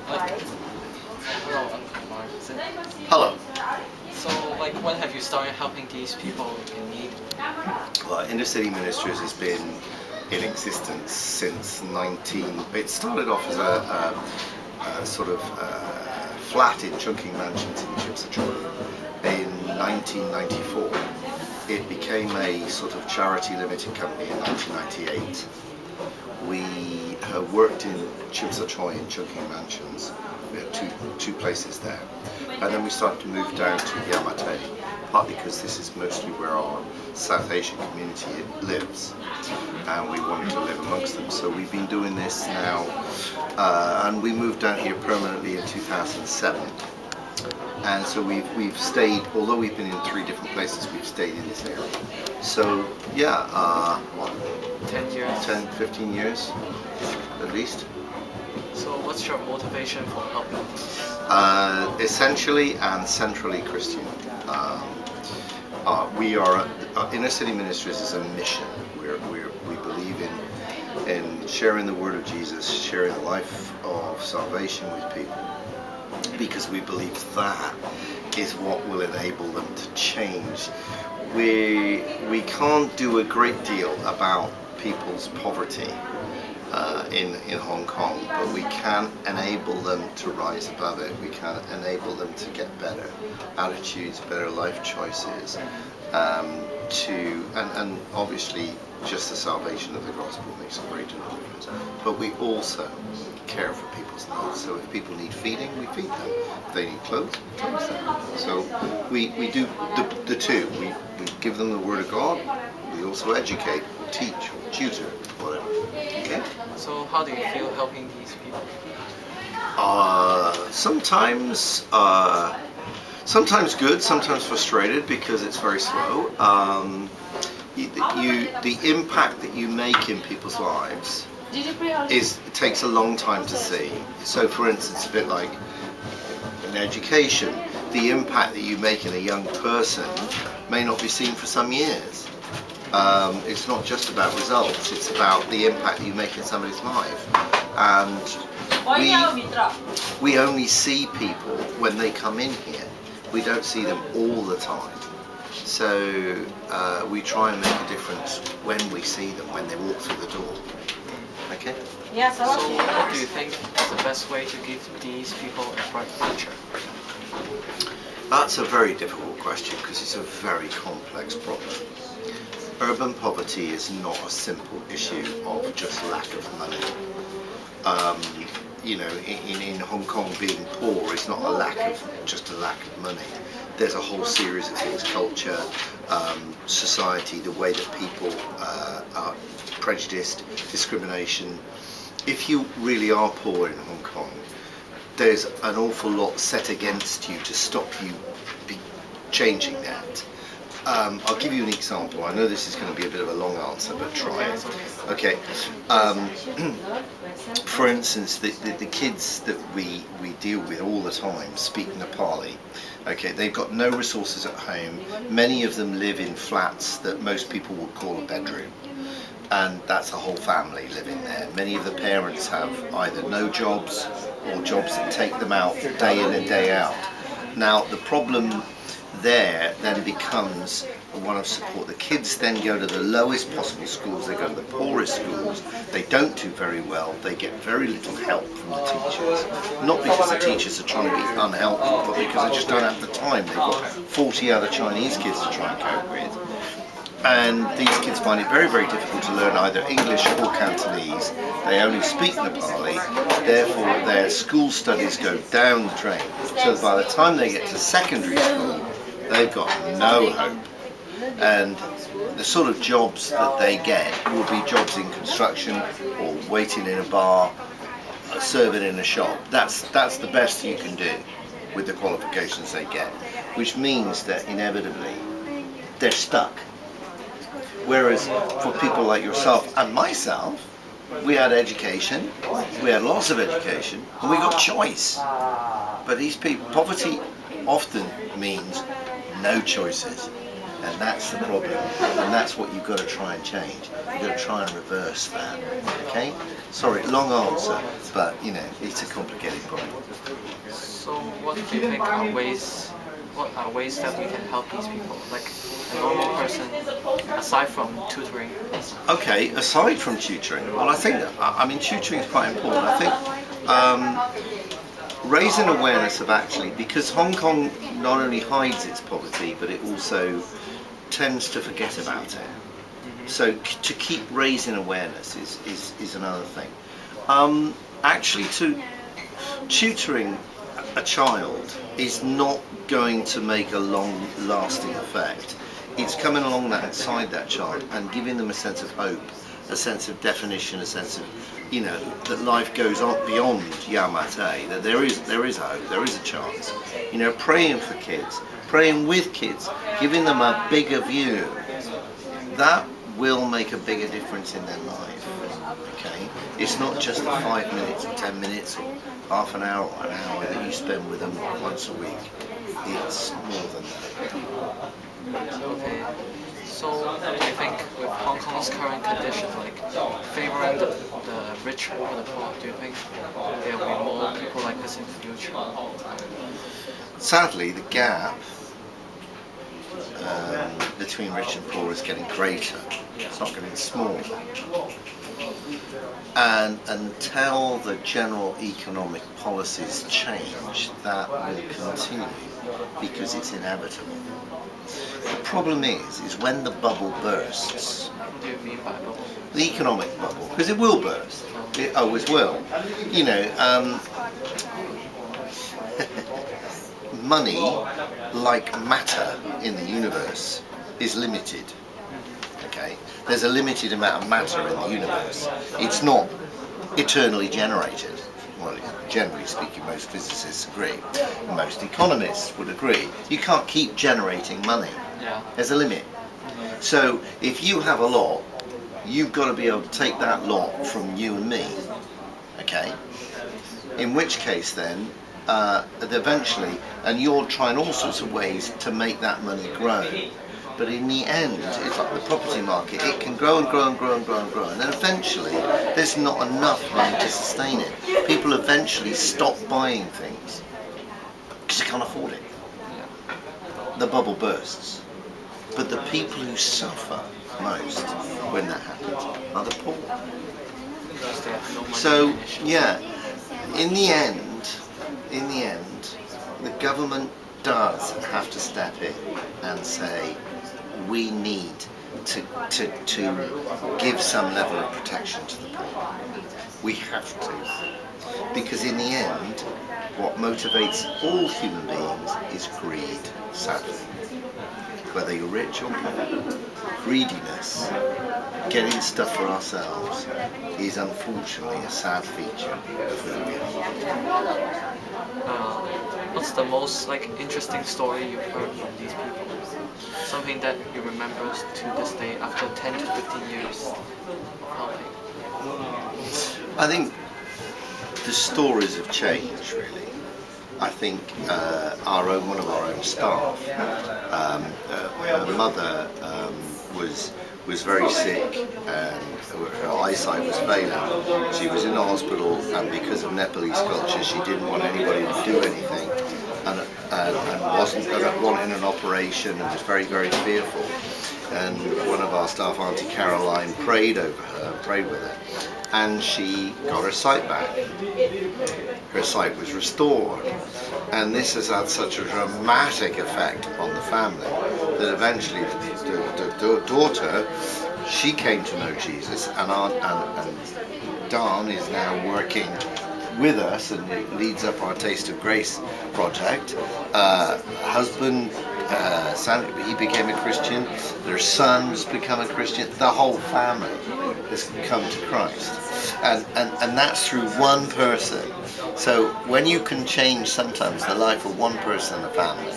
Like, hello, Uncle Mark. Hello. So, like, when have you started helping these people in need? Well, Inner City Ministries has been in existence since It started off as a sort of flat in Chungking Mansions in Chipsachon in 1994. It became a sort of charity limited company in 1998. We have worked in Chipsachon in Chungking Mansions. We had two places there, and then we started to move down to Yamate, partly because this is mostly where our South Asian community lives, and we wanted to live amongst them. So we've been doing this now, and we moved down here permanently in 2007. And so we've stayed, although we've been in 3 different places, we've stayed in this area. So yeah, 10 years? 10, 15 years at least. So what's your motivation for helping these? Essentially and centrally Christian. We are, Inner City Ministries is a mission. We believe in sharing the word of Jesus, sharing the life of salvation with people, because we believe that is what will enable them to change. We can't do a great deal about people's poverty in Hong Kong, but we can enable them to rise above it. We can enable them to get better attitudes, better life choices, and obviously just the salvation of the gospel makes a great difference. But we also care for people's needs. So if people need feeding, we feed them. If they need clothes, we clothe them. So we do the two. We give them the word of God. We also educate, or teach, or tutor, whatever. Okay? So how do you feel helping these people? Sometimes good, sometimes frustrated because it's very slow. The impact that you make in people's lives it takes a long time to see. So for instance, a bit like in education, the impact that you make in a young person may not be seen for some years. It's not just about results, it's about the impact that you make in somebody's life. And we only see people when they come in here. We don't see them all the time. So we try and make a difference when we see them, when they walk through the door. Okay? So what do you think is the best way to give these people a bright future? That's a very difficult question because it's a very complex problem. Urban poverty is not a simple issue of just lack of money. In Hong Kong, being poor is not just a lack of money. There's a whole series of things: culture, society, the way that people are prejudiced, discrimination. If you really are poor in Hong Kong, there's an awful lot set against you to stop you changing that. I'll give you an example. I know this is going to be a bit of a long answer, but try it. Okay. For instance, the kids that we deal with all the time speak Nepali. Okay, they've got no resources at home. Many of them live in flats that most people would call a bedroom. And that's a whole family living there. Many of the parents have either no jobs or jobs that take them out day in and day out. Now, the problem there then becomes one of support. The kids then go to the lowest possible schools, they go to the poorest schools, they don't do very well, they get very little help from the teachers. Not because the teachers are trying to be unhelpful, but because they just don't have the time. They've got 40 other Chinese kids to try and cope with. And these kids find it very, very difficult to learn either English or Cantonese. They only speak Nepali, therefore their school studies go down the drain. So by the time they get to secondary school, they've got no hope. And the sort of jobs that they get will be jobs in construction or waiting in a bar, serving in a shop. That's the best you can do with the qualifications they get, which means that inevitably they're stuck. Whereas for people like yourself and myself, we had education, we had lots of education, and we got choice. But these people, poverty often means no choices. And that's the problem. And that's what you've got to try and change. You've got to try and reverse that. Okay? Sorry, long answer, but you know, it's a complicated problem. So what do you think are ways? What are ways that we can help these people, like a normal person, aside from tutoring? Okay, aside from tutoring, well, I mean, tutoring is quite important. I think raising awareness of actually, because Hong Kong not only hides its poverty, but it also tends to forget about it. So to keep raising awareness is another thing. Actually, tutoring a child is not going to make a long-lasting effect. It's coming along inside that child and giving them a sense of hope, a sense of definition, a sense of, you know, that life goes on beyond Yaumate, that there is hope, there is a chance. You know, praying for kids, praying with kids, giving them a bigger view, that will make a bigger difference in their life. Okay, it's not just the 5 minutes or 10 minutes or half an hour or an hour that you spend with them once a week. It's more than that. Okay. So what do you think with Hong Kong's current condition, like favoring the rich over the poor, do you think there will be more people like this in the future? Sadly, the gap between rich and poor is getting greater. It's not getting smaller. And until the general economic policies change, that will continue because it's inevitable. The problem is when the bubble bursts, What do you mean by bubble? the economic bubble, because it will burst. It always will. You know, money, like matter in the universe, is limited. Okay, there's a limited amount of matter in the universe. It's not eternally generated. Well, generally speaking, most physicists agree. Most economists would agree. You can't keep generating money. Yeah. There's a limit. So if you have a lot, you've got to be able to take that lot from you and me. Okay? In which case then, eventually, and you're trying all sorts of ways to make that money grow. But in the end, it's like the property market. It can grow and grow and grow and grow and grow. And then eventually, there's not enough money to sustain it. People eventually stop buying things because they can't afford it. The bubble bursts. But the people who suffer most when that happens are the poor. Because they have no money So, initially. yeah, in the end, the government does have to step in and say, we need to give some level of protection to the poor. We have to. Because in the end, what motivates all human beings is greed, sadly. Whether you're rich or poor, greediness, getting stuff for ourselves, is unfortunately a sad feature of who we are. What's the most interesting story you've heard from these people? Something that you remember to this day after 10 to 15 years of helping? I think the stories have changed, really. I think one of our own staff, her mother was very sick and her eyesight was failing. She was in the hospital, and because of Nepalese culture, she didn't want anybody to do anything, and wasn't wanting an operation, and was very, very fearful. And one of our staff, Auntie Caroline, prayed over her, prayed with her, and she got her sight back. Her sight was restored, and this has had such a dramatic effect on the family that eventually the daughter, she came to know Jesus, and Dan is now working with us and leads up our Taste of Grace project. Husband, he became a Christian. Their son's become a Christian. The whole family has come to Christ, and that's through one person. So when you can change sometimes the life of one person in the family,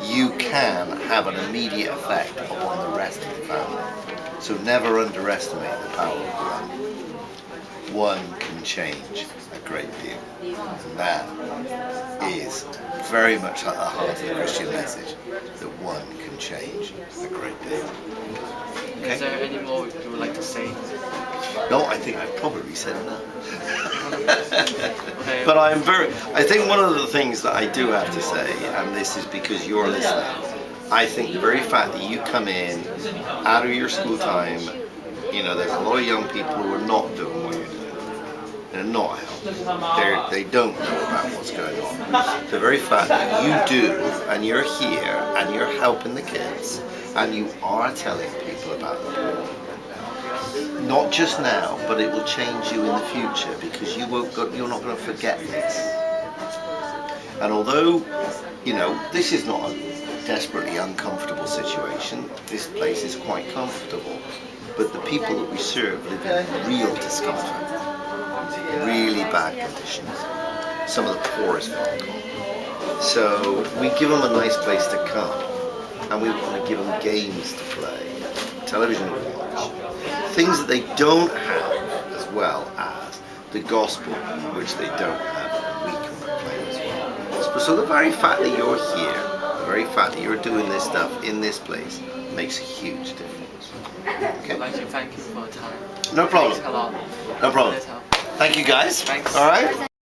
you can have an immediate effect upon the rest of the family. So never underestimate the power of one. One can can change a great deal. And that is very much at the heart of the Christian message, that one can change a great deal. Okay? Is there any more you would like to say? No, I think I've probably said enough. Okay. But I think one of the things that I do have to say, and this is because you're listening, I think the very fact that you come in out of your school time, you know, there's a lot of young people who are not doing what you're doing. They're not helping. They don't know about what's going on. The very fact that you do, and you're here, and you're helping the kids, and you are telling people about the poor, not just now, but it will change you in the future, because you're not going to forget this. And although, you know, this is not a desperately uncomfortable situation, this place is quite comfortable, but the people that we serve live in real discomfort, really bad conditions, some of the poorest in Hong Kong. So we give them a nice place to come, and we want to give them games to play, television to watch, things that they don't have, as well as the gospel, which they don't have, and we can proclaim as well. So the very fact that you're here, the very fact that you're doing this stuff in this place, makes a huge difference. Okay? I'd like to thank you for your time. No problem. Thanks a lot. No problem. Please help. Thank you guys. Thanks. All right.